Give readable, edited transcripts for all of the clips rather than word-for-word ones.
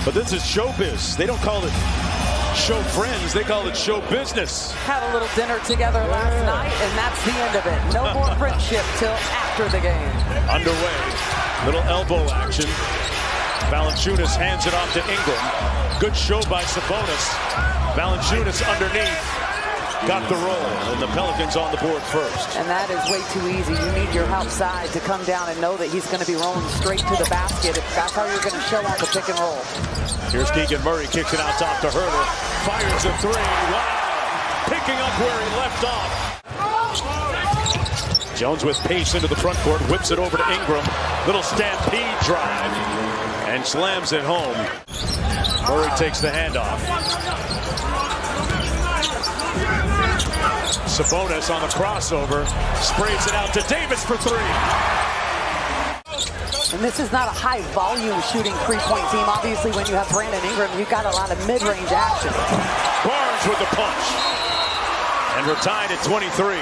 But this is showbiz. They don't call it show friends, they call it show business. Had a little dinner together last night, and that's the end of it. No more friendship till after the game. Underway. Little elbow action. Valanciunas hands it off to Ingram. Good show by Sabonis. Valanciunas underneath. Got the roll, and the Pelicans on the board first. And that is way too easy. You need your outside to come down and know that he's going to be rolling straight to the basket. That's how you're going to show off the pick and roll. Here's Keegan Murray, kicks it out top to Herter. Fires a three. Wow! Picking up where he left off. Jones with pace into the front court, whips it over to Ingram. Little stampede drive, and slams it home. Murray takes the handoff. Sabonis on the crossover, sprays it out to Davis for three. And this is not a high-volume shooting three-point team. Obviously, when you have Brandon Ingram, you've got a lot of mid-range action. Barnes with the punch. And we're tied at 23.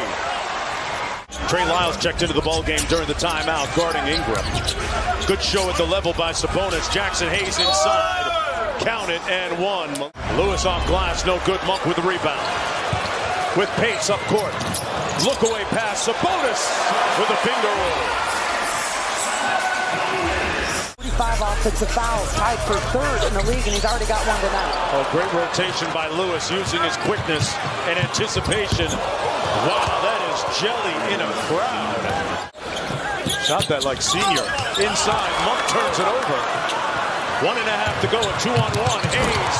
Trey Lyles checked into the ballgame during the timeout, guarding Ingram. Good show at the level by Sabonis. Jackson Hayes inside. Count it and one. Lewis off glass, no good. Monk with the rebound. With pace up court. Look away pass. Sabonis with a finger roll. 45 offensive fouls, tied for third in the league, and he's already got one tonight. Oh, great rotation by Lewis, using his quickness and anticipation. Wow, that is jelly in a crowd. Shot that like senior. Inside, Monk turns it over. 1.5 to go, a 2-on-1. Hayes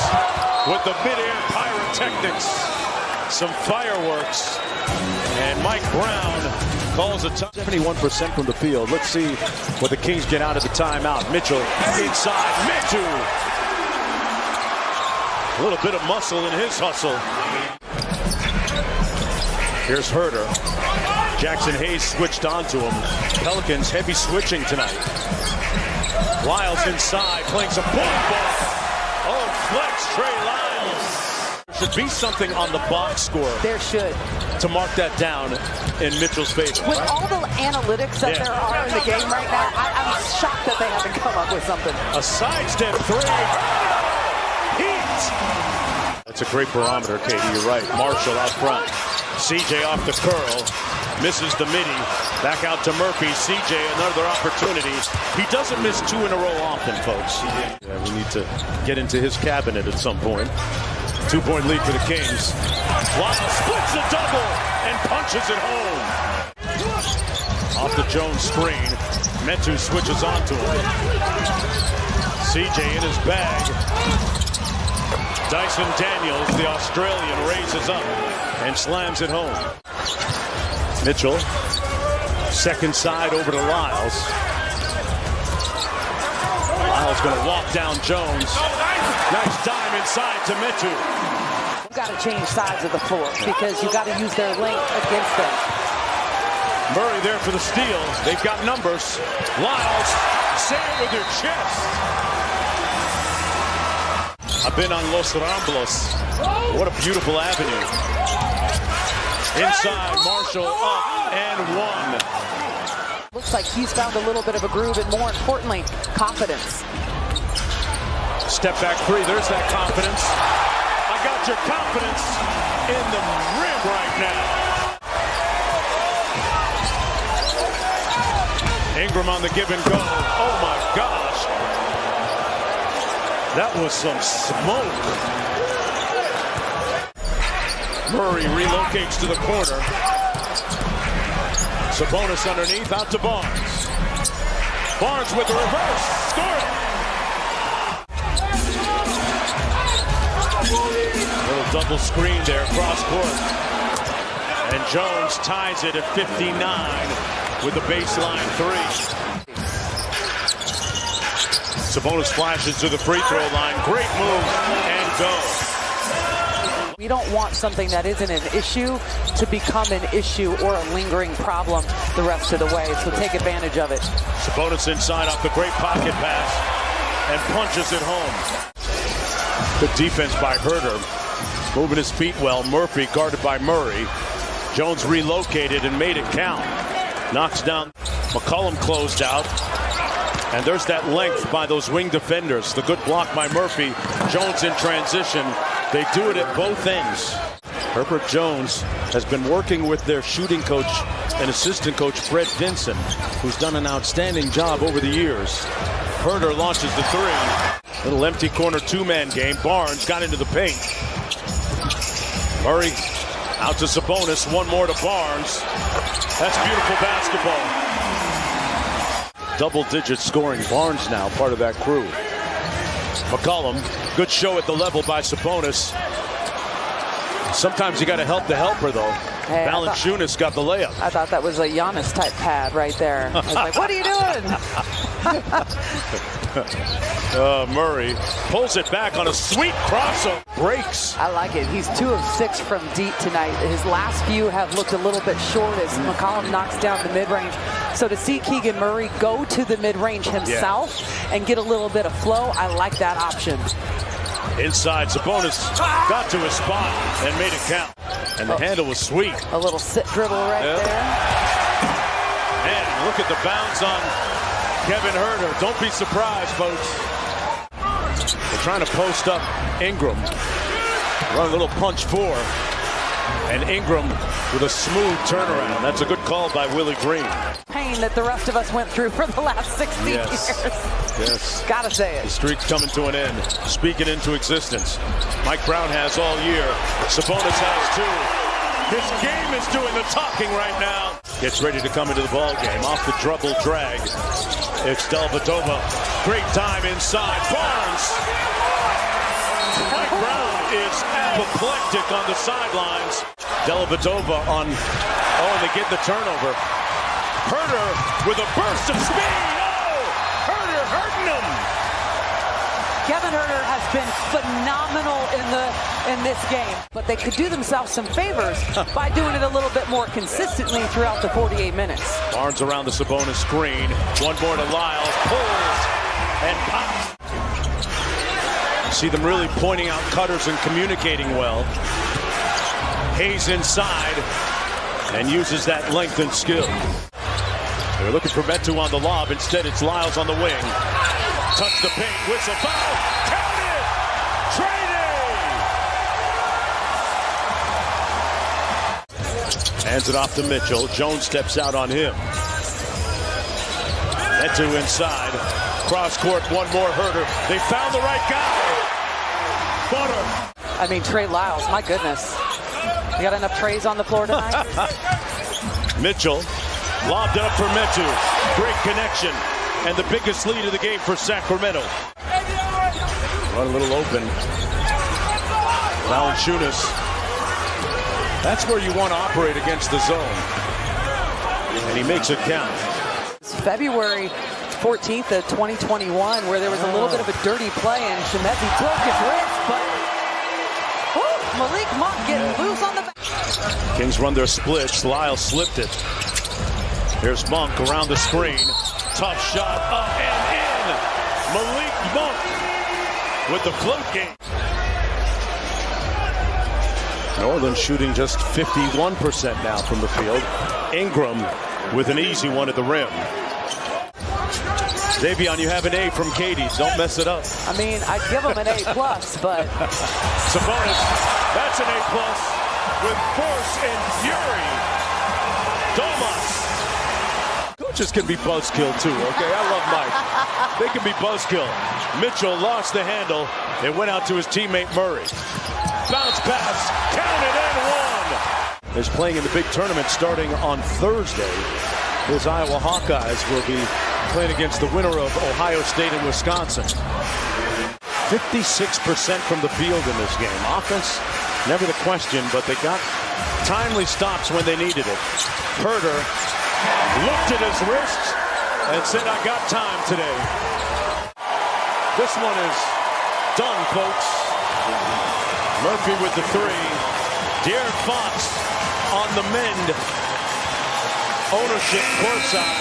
with the mid-air pyrotechnics. Some fireworks, and Mike Brown calls a time. 71% from the field. Let's see what the Kings get out of the timeout. Mitchell inside. Mitchell. A little bit of muscle in his hustle. Here's Herter. Jackson Hayes switched onto him. Pelicans heavy switching tonight. Lyles inside, playing some point ball. Oh, flex Trey Lyles. Should be something on the box score. There should. To mark that down in Mitchell's favor. With all the analytics that there are in the game right now, I'm shocked that they haven't come up with something. A sidestep three. Heat. That's a great barometer, Katie. You're right. Marshall out front. CJ off the curl. Misses the midi. Back out to Murphy. CJ another opportunity. He doesn't miss two in a row often, folks. Yeah, we need to get into his cabinet at some point. 2-point lead for the Kings. Lyles splits the double and punches it home. Off the Jones screen. Metu switches onto him. CJ in his bag. Dyson Daniels, the Australian, raises up and slams it home. Mitchell, second side over to Lyles. Lyles going to walk down Jones. Nice dime inside to Metu. You've got to change sides of the floor because you've got to use their length against them. Murray there for the steal. They've got numbers. Lyles, say it with your chest. I've been on Los Ramblos. What a beautiful avenue. Inside, Marshall up and one. Looks like he's found a little bit of a groove and, more importantly, confidence. Step back three, there's that confidence. I got your confidence in the rim right now. Ingram on the give and go. Oh my gosh. That was some smoke. Murray relocates to the corner. Sabonis underneath, out to Barnes. Barnes with the reverse. Score it. Little double screen there, cross court. And Jones ties it at 59 with the baseline three. Sabonis flashes to the free throw line. Great move and go. We don't want something that isn't an issue to become an issue or a lingering problem the rest of the way. So take advantage of it. Sabonis inside off the great pocket pass and punches it home. Good defense by Herter. Moving his feet well. Murphy guarded by Murray. Jones relocated and made it count. Knocks down. McCollum closed out. And there's that length by those wing defenders. The good block by Murphy. Jones in transition. They do it at both ends. Herbert Jones has been working with their shooting coach and assistant coach Fred Vinson, who's done an outstanding job over the years. Herter launches the three. Little empty corner two-man game. Barnes got into the paint. Murray out to Sabonis. One more to Barnes. That's beautiful basketball. Double-digit scoring. Barnes now part of that crew. McCollum, good show at the level by Sabonis. Sometimes you got to help the helper, though. Hey, Valanciunas got the layup. I thought that was a Giannis-type pad right there. I was like, what are you doing? Murray pulls it back on a sweet crossover. Breaks. I like it. He's 2 of 6 from deep tonight. His last few have looked a little bit short as McCollum knocks down the mid-range. So to see Keegan Murray go to the mid-range himself and get a little bit of flow, I like that option. Inside, Sabonis got to his spot and made it count. And the handle was sweet. A little sit dribble right there. And look at the bounce on Kevin Herter. Don't be surprised, folks. They're trying to post up Ingram. Run a little punch 4. And Ingram with a smooth turnaround. That's a good call by Willie Green. Pain that the rest of us went through for the last 16 years. Yes. Gotta say it. The streak's coming to an end. Speaking into existence. Mike Brown has all year. Sabonis has too. His game is doing the talking right now. Gets ready to come into the ball game. Off the double drag. It's Dellavedova. Great time inside. Barnes. Mike Brown is apoplectic on the sidelines. Dellavedova on, and they get the turnover. Herter with a burst of speed. Oh, Herter hurting him. Kevin Herter has been phenomenal in this game, but they could do themselves some favors by doing it a little bit more consistently throughout the 48 minutes. Barnes around the Sabonis screen. One more to Lyles. Pulls and pops. See them really pointing out cutters and communicating well. Hayes inside and uses that length and skill. They're looking for Metu on the lob. Instead, it's Lyles on the wing. Touch the paint. Whistle. Foul. Counted. Trading. Hands it off to Mitchell. Jones steps out on him. Metu inside. Cross court. One more Herter. They found the right guy. Butter. I mean, Trey Lyles. My goodness. You got enough trays on the floor tonight? Mitchell lobbed it up for Metu. Great connection. And the biggest lead of the game for Sacramento. Run a little open. Valanciunas. That's where you want to operate against the zone. And he makes it count. It's February 14th of 2021 where there was a little bit of a dirty play and Shemezi broke his wrist, but Malik Monk getting loose on the back. Kings run their splits. Lyles slipped it. Here's Monk around the screen. Tough shot up and in. Malik Monk with the float game. Northern shooting just 51% now from the field. Ingram with an easy one at the rim. Davion, you have an A from Katie. Don't mess it up. I mean, I'd give him an A+, but... Sabonis, that's an A+ with force and fury. Domas. Coaches can be buzzkill too, okay? I love Mike. They can be buzzkill. Mitchell lost the handle. It went out to his teammate Murray. Bounce pass, counted and one. He's playing in the big tournament starting on Thursday. His Iowa Hawkeyes will be playing against the winner of Ohio State and Wisconsin. 56% from the field in this game. Offense, never the question, but they got timely stops when they needed it. Herter looked at his wrist and said, I got time today. This one is done, folks. Murphy with the three. De'Aaron Fox on the mend. Ownership courtside.